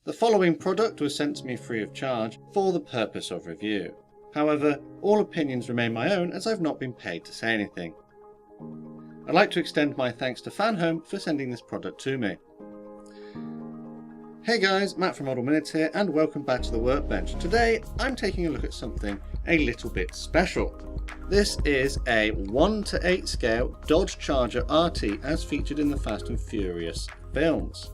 The following product was sent to me free of charge for the purpose of review. However, all opinions remain my own as I've not been paid to say anything. I'd like to extend my thanks to Fanhome for sending this product to me. Hey guys, Matt from Model Minutes here and welcome back to the workbench. Today I'm taking a look at something a little bit special. This is a 1:8 scale Dodge Charger RT as featured in the Fast and Furious films.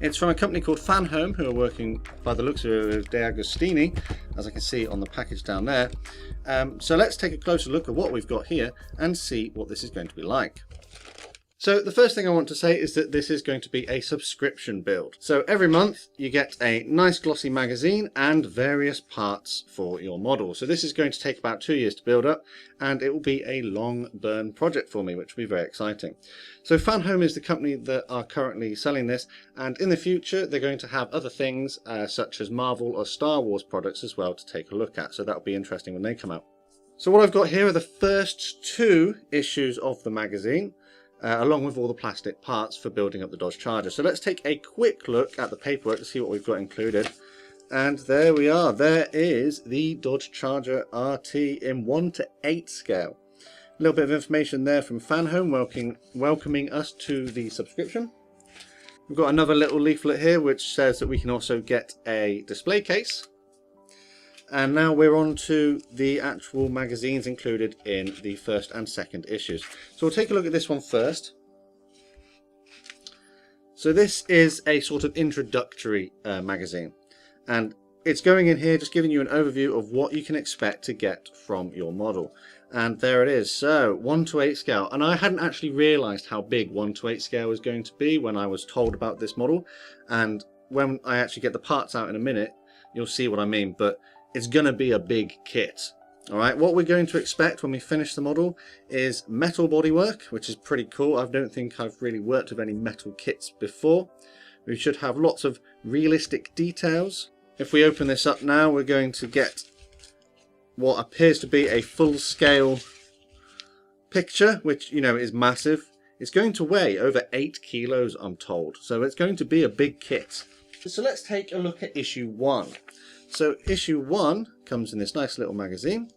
It's from a company called Fanhome, who are working by the looks of it with D'Agostini, as I can see on the package down there. So let's take a closer look at what we've got here and see what this is going to be like. So the first thing I want to say is that this is going to be a subscription build. So every month you get a nice glossy magazine and various parts for your model. So this is going to take about 2 years to build up, and it will be a long burn project for me, which will be very exciting. So Fanhome is the company that are currently selling this, and in the future they're going to have other things such as Marvel or Star Wars products as well to take a look at. So that'll be interesting when they come out. So what I've got here are the first 2 issues of the magazine. Along with all the plastic parts for building up the Dodge Charger. So let's take a quick look at the paperwork to see what we've got included. And there we are. There is the Dodge Charger RT in 1:8 scale. A little bit of information there from Fanhome welcoming us to the subscription. We've got another little leaflet here which says that we can also get a display case. And now we're on to the actual magazines included in the first and second issues. So we'll take a look at this one first. So this is a sort of introductory magazine. And it's going in here just giving you an overview of what you can expect to get from your model. And there it is. So 1:8 scale. And I hadn't actually realised how big 1:8 scale was going to be when I was told about this model. And when I actually get the parts out in a minute, you'll see what I mean. But it's going to be a big kit. Alright, what we're going to expect when we finish the model is metal bodywork, which is pretty cool. I don't think I've really worked with any metal kits before. We should have lots of realistic details. If we open this up now, we're going to get what appears to be a full-scale picture, which, you know, is massive. It's going to weigh over 8 kilos, I'm told. So it's going to be a big kit. So let's take a look at issue 1. So issue 1 comes in this nice little magazine,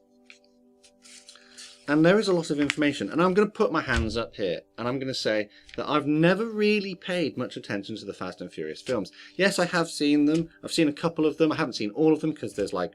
and there is a lot of information, and I'm going to put my hands up here and I'm going to say that I've never really paid much attention to the Fast and Furious films. Yes, I have seen them. I've seen a couple of them. I haven't seen all of them because there's like,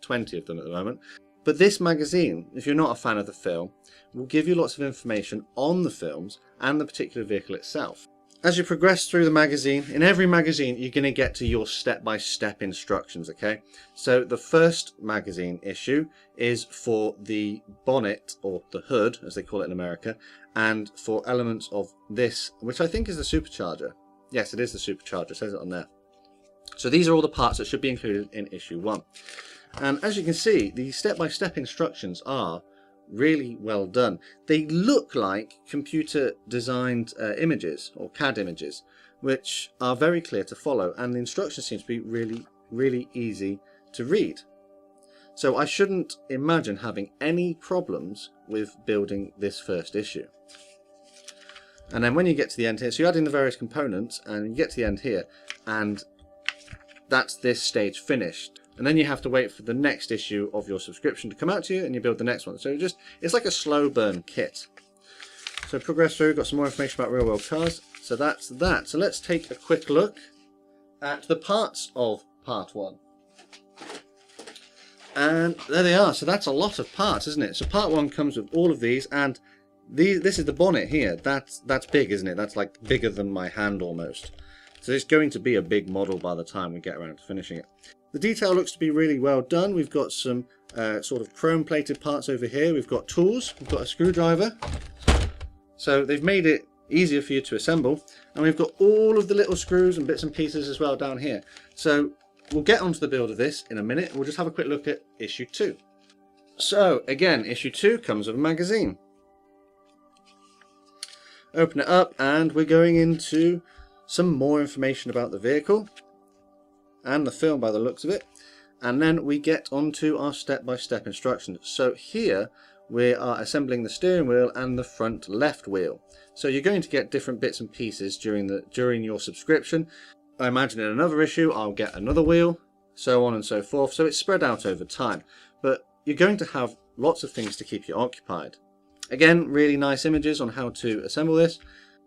20 of them at the moment. But this magazine, if you're not a fan of the film, will give you lots of information on the films and the particular vehicle itself. As you progress through the magazine, in every magazine you're going to get to your step-by-step instructions, okay? So the first magazine issue is for the bonnet, or the hood as they call it in America, and for elements of this, which I think is the supercharger. Yes, it is the supercharger, it says it on there. So these are all the parts that should be included in issue 1. And as you can see, the step-by-step instructions are really well done. They look like computer designed images or CAD images, which are very clear to follow, and the instructions seem to be really easy to read. So I shouldn't imagine having any problems with building this first issue. And then when you get to the end here, so you add in the various components and you get to the end here, and that's this stage finished. And then you have to wait for the next issue of your subscription to come out to you, and you build the next one. So it's like a slow burn kit. So progress through, got some more information about real world cars. So that's that. So let's take a quick look at the parts of part 1. And there they are. So that's a lot of parts, isn't it? So part 1 comes with all of these, and this is the bonnet here. That's big, isn't it? That's like bigger than my hand almost. So it's going to be a big model by the time we get around to finishing it. The detail looks to be really well done. We've got some sort of chrome plated parts over here. We've got tools. We've got a screwdriver. So they've made it easier for you to assemble. And we've got all of the little screws and bits and pieces as well down here. So we'll get onto the build of this in a minute. We'll just have a quick look at issue 2. So again, issue 2 comes with a magazine. Open it up and we're going into some more information about the vehicle and the film by the looks of it, and then we get onto our step-by-step instructions. So here we are assembling the steering wheel and the front left wheel. So you're going to get different bits and pieces during your subscription. I imagine in another issue I'll get another wheel, so on and so forth, so it's spread out over time. But you're going to have lots of things to keep you occupied. Again, really nice images on how to assemble this.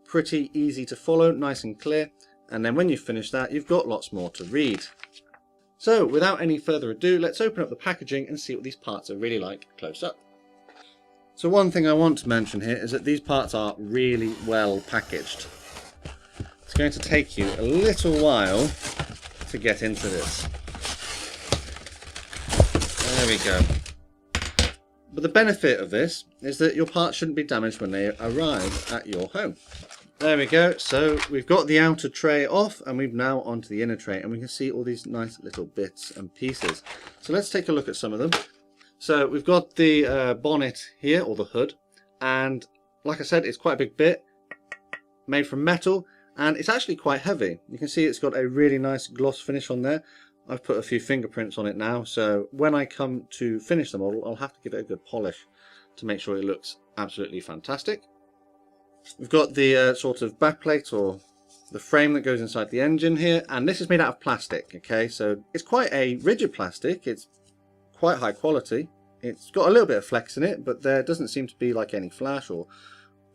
Pretty easy to follow, nice and clear. And then when you finish that, you've got lots more to read. So without any further ado, let's open up the packaging and see what these parts are really like close up. So one thing I want to mention here is that these parts are really well packaged. It's going to take you a little while to get into this. There we go. But the benefit of this is that your parts shouldn't be damaged when they arrive at your home. There we go. So we've got the outer tray off and we've now onto the inner tray, and we can see all these nice little bits and pieces. So let's take a look at some of them. So we've got the bonnet here, or the hood, and like I said, it's quite a big bit, made from metal, and it's actually quite heavy. You can see it's got a really nice gloss finish on there. I've put a few fingerprints on it now, so when I come to finish the model, I'll have to give it a good polish to make sure it looks absolutely fantastic. We've got the sort of backplate, or the frame that goes inside the engine here, and this is made out of plastic, okay? So it's quite a rigid plastic, it's quite high quality. It's got a little bit of flex in it, but there doesn't seem to be like any flash or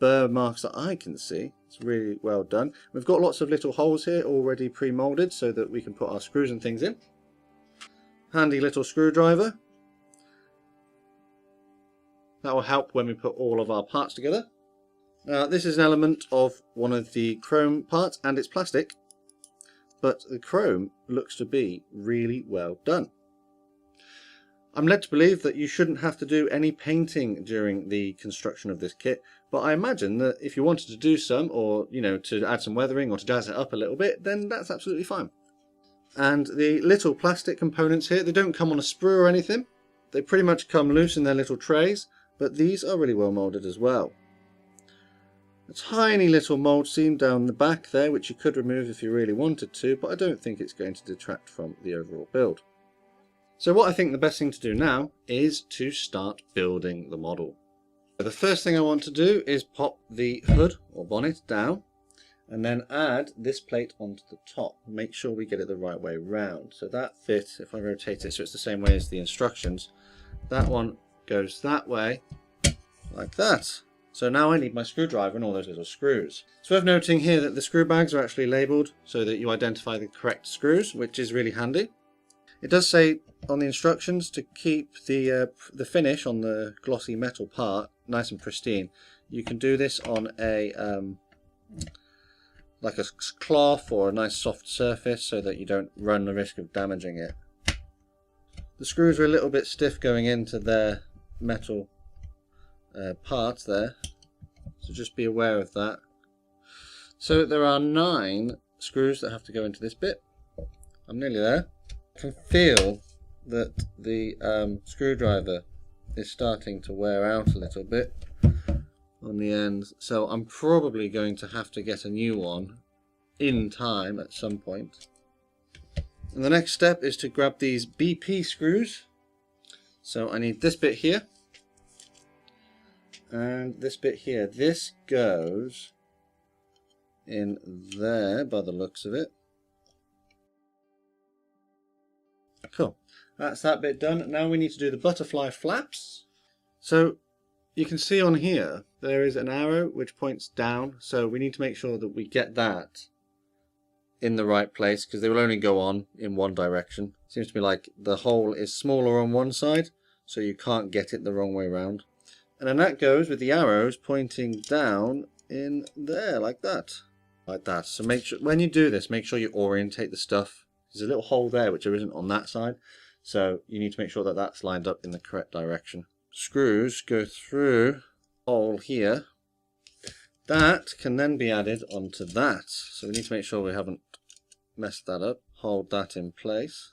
burr marks that I can see. It's really well done. We've got lots of little holes here already pre-molded so that we can put our screws and things in. Handy little screwdriver. That will help when we put all of our parts together. Now this is an element of one of the chrome parts, and it's plastic, but the chrome looks to be really well done. I'm led to believe that you shouldn't have to do any painting during the construction of this kit, but I imagine that if you wanted to do some, or you know, to add some weathering or to jazz it up a little bit, then that's absolutely fine. And the little plastic components here, they don't come on a sprue or anything. They pretty much come loose in their little trays, but these are really well molded as well. A tiny little mold seam down the back there, which you could remove if you really wanted to, but I don't think it's going to detract from the overall build. So what I think the best thing to do now is to start building the model. The first thing I want to do is pop the hood or bonnet down and then add this plate onto the top. Make sure we get it the right way round. So that bit, if I rotate it so it's the same way as the instructions, that one goes that way like that. So now I need my screwdriver and all those little screws. It's worth noting here that the screw bags are actually labelled so that you identify the correct screws, which is really handy. It does say on the instructions to keep the finish on the glossy metal part nice and pristine. You can do this on a like a cloth or a nice soft surface so that you don't run the risk of damaging it. The screws are a little bit stiff going into their metal parts there, so just be aware of that. So there are 9 screws that have to go into this bit. I'm nearly there. I can feel that the screwdriver is starting to wear out a little bit on the ends, so I'm probably going to have to get a new one in time at some point. And the next step is to grab these BP screws. So I need this bit here and this bit here. This goes in there by the looks of it. Cool. That's that bit done. Now we need to do the butterfly flaps. So you can see on here there is an arrow which points down, so we need to make sure that we get that in the right place because they will only go on in one direction. Seems to me like the hole is smaller on one side, so you can't get it the wrong way around. And then that goes with the arrows pointing down in there like that. Like that. So make sure when you do this, make sure you orientate the stuff. There's a little hole there which there isn't on that side, so you need to make sure that that's lined up in the correct direction. Screws go through the hole here. That can then be added onto that, so we need to make sure we haven't messed that up. Hold that in place.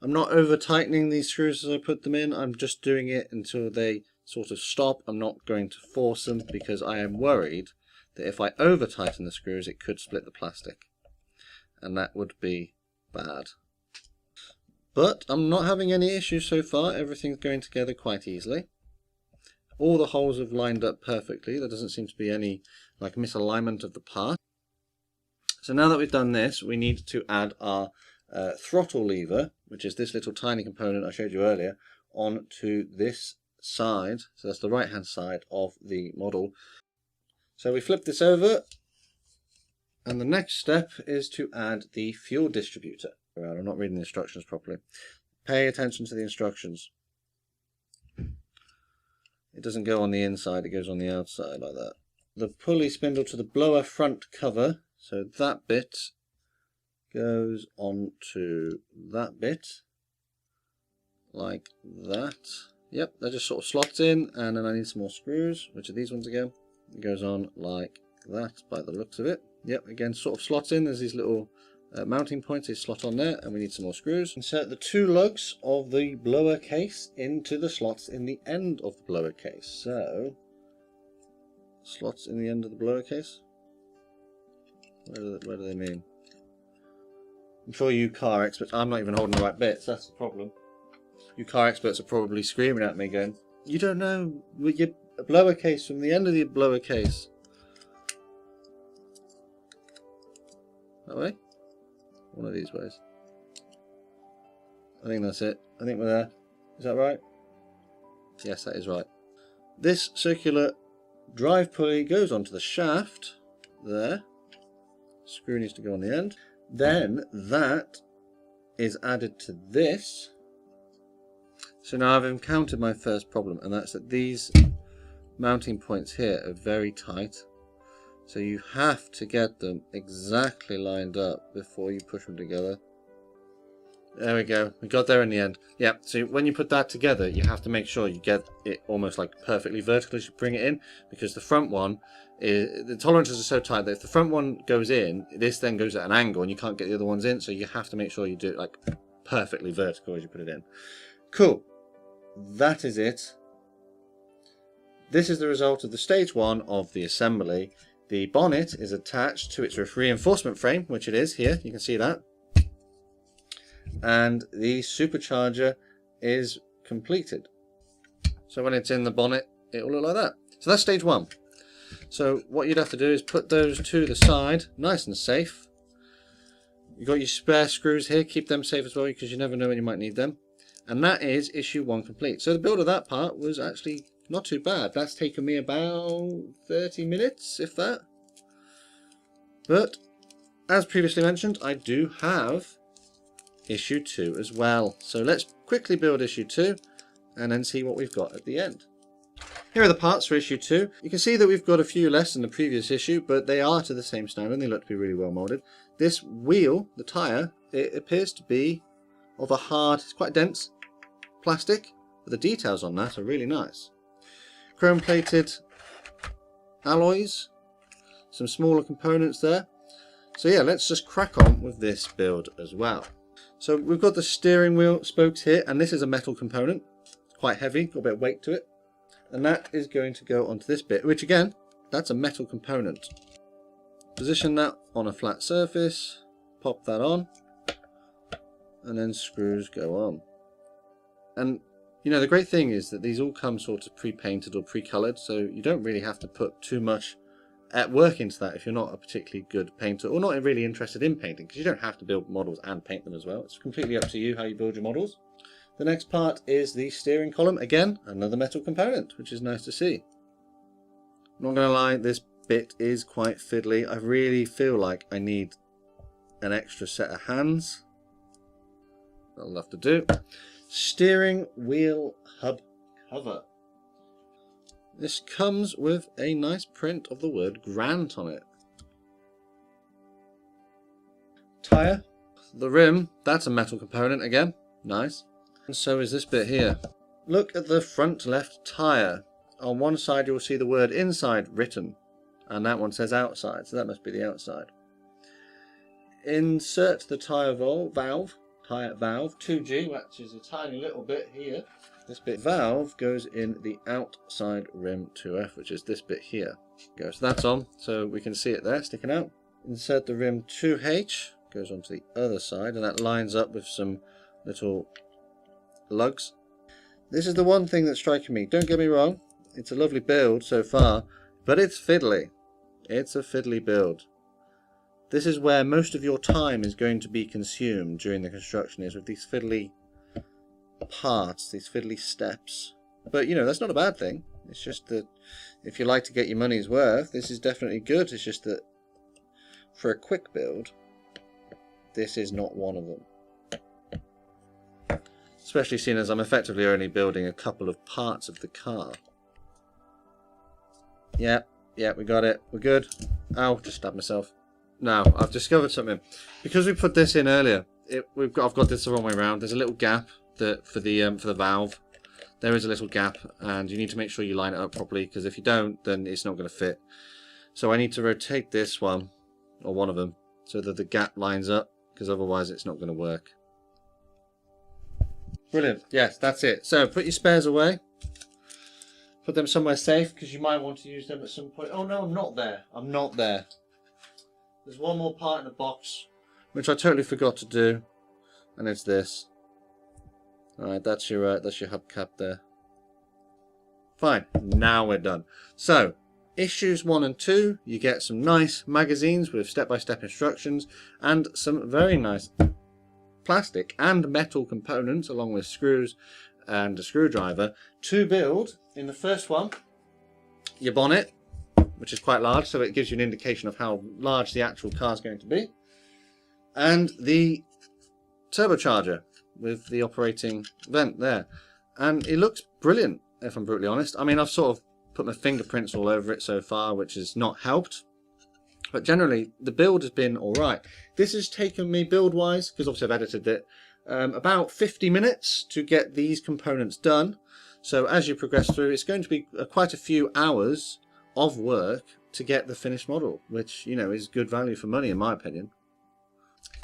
I'm not over tightening these screws as I put them in, I'm just doing it until they sort of stop. I'm not going to force them because I am worried that if I over tighten the screws it could split the plastic, and that would be bad. But I'm not having any issues so far. Everything's going together quite easily. All the holes have lined up perfectly. There doesn't seem to be any like misalignment of the part. So now that we've done this, we need to add our throttle lever, which is this little tiny component I showed you earlier, onto this side. So that's the right hand side of the model. So we flip this over, and the next step is to add the fuel distributor. I'm not reading the instructions properly. Pay attention to the instructions. It doesn't go on the inside, it goes on the outside like that. The pulley spindle to the blower front cover, so that bit goes onto that bit, like that. Yep, that just sort of slots in, and then I need some more screws, which are these ones again. It goes on like that by the looks of it. Yep, again sort of slots in, there's these little mounting points, they slot on there, and we need some more screws. Insert the 2 lugs of the blower case into the slots in the end of the blower case. So, slots in the end of the blower case? Where do they mean? I'm sure you car experts, I'm not even holding the right bits, that's the problem. You car experts are probably screaming at me going, you don't know with your blower case from the end of the blower case. That way? One of these ways. I think that's it. I think we're there. Is that right? Yes, that is right. This circular drive pulley goes onto the shaft there. Screw needs to go on the end. Then that is added to this. So now I've encountered my first problem, and that's that these mounting points here are very tight. So you have to get them exactly lined up before you push them together. There we go. We got there in the end. Yeah, so when you put that together, you have to make sure you get it almost like perfectly vertical as you bring it in, because the front one, the tolerances are so tight that if the front one goes in, this then goes at an angle and you can't get the other ones in, so you have to make sure you do it like perfectly vertical as you put it in. Cool. That is it. This is the result of the stage 1 of the assembly. The bonnet is attached to its reinforcement frame, which it is here, you can see that. And the supercharger is completed. So when it's in the bonnet, it will look like that. So that's stage 1. So what you'd have to do is put those to the side, nice and safe. You've got your spare screws here, keep them safe as well, because you never know when you might need them. And that is issue 1 complete. So the build of that part was actually not too bad. That's taken me about 30 minutes, if that. But, as previously mentioned, I do have issue 2 as well. So let's quickly build issue 2 and then see what we've got at the end. Here are the parts for issue 2. You can see that we've got a few less than the previous issue, but they are to the same standard and they look to be really well molded. This wheel, the tyre, it appears to be of a hard, it's quite dense plastic, but the details on that are really nice. Chrome plated alloys, some smaller components there. So yeah, let's just crack on with this build as well. So we've got the steering wheel spokes here, and this is a metal component. It's quite heavy, got a bit of weight to it. And that is going to go onto this bit, which again, that's a metal component. Position that on a flat surface, pop that on, and then screws go on. And you know, the great thing is that these all come sort of pre-painted or pre-coloured, so you don't really have to put too much work into that if you're not a particularly good painter or not really interested in painting, because you don't have to build models and paint them as well. It's completely up to you how you build your models. The next part is the steering column. Again, another metal component, which is nice to see. I'm not going to lie, this bit is quite fiddly. I really feel like I need an extra set of hands. That'll have to do. Steering wheel hub cover. This comes with a nice print of the word Grant on it. Tyre. The rim, that's a metal component again. Nice. And so is this bit here. Look at the front left tyre. On one side you'll see the word inside written, and that one says outside, so that must be the outside. Insert the tyre valve, 2G, which is a tiny little bit here. This bit valve goes in the outside rim 2F, which is this bit here. So that's on, so we can see it there sticking out. Insert the rim 2H, goes onto the other side, and that lines up with some little lugs. This is the one thing that's striking me. Don't get me wrong, It's a lovely build so far, but it's fiddly. It's a fiddly build. This is where most of your time is going to be consumed during the construction, is with these fiddly parts, these fiddly steps. But you know, that's not a bad thing. It's just that if you like to get your money's worth, this is definitely good. It's just that for a quick build, this is not one of them. Especially seeing as I'm effectively only building a couple of parts of the car. Yeah, we got it. We're good. Ow, just stabbed myself. Now, I've discovered something. Because we put this in earlier, I've got this the wrong way around. There's a little gap for the valve. There is a little gap, and you need to make sure you line it up properly, because if you don't, then it's not going to fit. So I need to rotate this one, or one of them, so that the gap lines up, because otherwise it's not going to work. Brilliant. Yes, that's it. So put your spares away. Put them somewhere safe, because you might want to use them at some point. Oh no, I'm not there. I'm not there. There's one more part in the box, which I totally forgot to do, and it's this. Alright, that's your hubcap there. Fine, now we're done. So, issues 1 and 2, you get some nice magazines with step-by-step instructions, and some very nice plastic and metal components, along with screws and a screwdriver, to build. In the first one, your bonnet, which is quite large, so it gives you an indication of how large the actual car is going to be, and the turbocharger with the operating vent there. And it looks brilliant, if I'm brutally honest. I mean, I've sort of put my fingerprints all over it so far, which has not helped, but generally the build has been alright. This has taken me build-wise, because obviously I've edited it, about 50 minutes to get these components done. So as you progress through, it's going to be quite a few hours of work to get the finished model, which, you know, is good value for money in my opinion.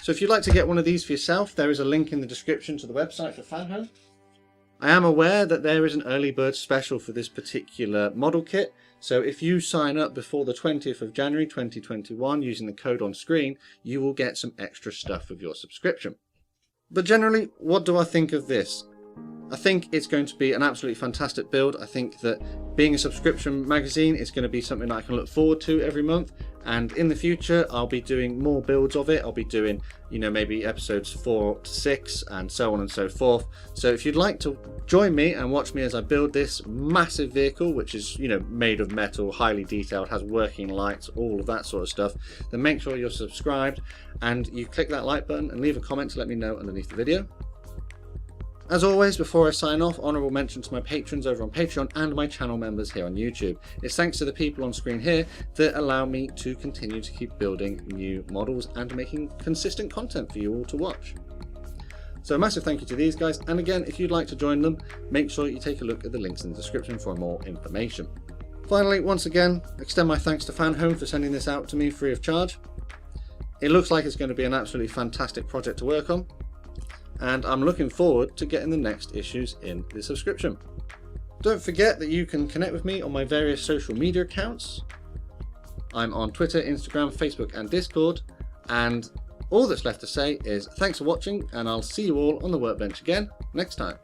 So if you'd like to get one of these for yourself, there is a link in the description to the website for Fanhome. I am aware that there is an early bird special for this particular model kit, so if you sign up before the 20th of January 2021 using the code on screen, you will get some extra stuff with your subscription. But generally, what do I think of this? I think it's going to be an absolutely fantastic build. I think that being a subscription magazine is going to be something that I can look forward to every month, and in the future I'll be doing more builds of it. I'll be doing, you know, maybe episodes 4 to 6 and so on and so forth. So if you'd like to join me and watch me as I build this massive vehicle, which is, you know, made of metal, highly detailed, has working lights, all of that sort of stuff, then make sure you're subscribed and you click that like button and leave a comment to let me know underneath the video. As always, before I sign off, honourable mention to my patrons over on Patreon and my channel members here on YouTube. It's thanks to the people on screen here that allow me to continue to keep building new models and making consistent content for you all to watch. So a massive thank you to these guys, and again, if you'd like to join them, make sure you take a look at the links in the description for more information. Finally, once again, extend my thanks to Fanhome for sending this out to me free of charge. It looks like it's going to be an absolutely fantastic project to work on, and I'm looking forward to getting the next issues in the subscription. Don't forget that you can connect with me on my various social media accounts. I'm on Twitter, Instagram, Facebook and Discord, and all that's left to say is thanks for watching, and I'll see you all on the workbench again next time.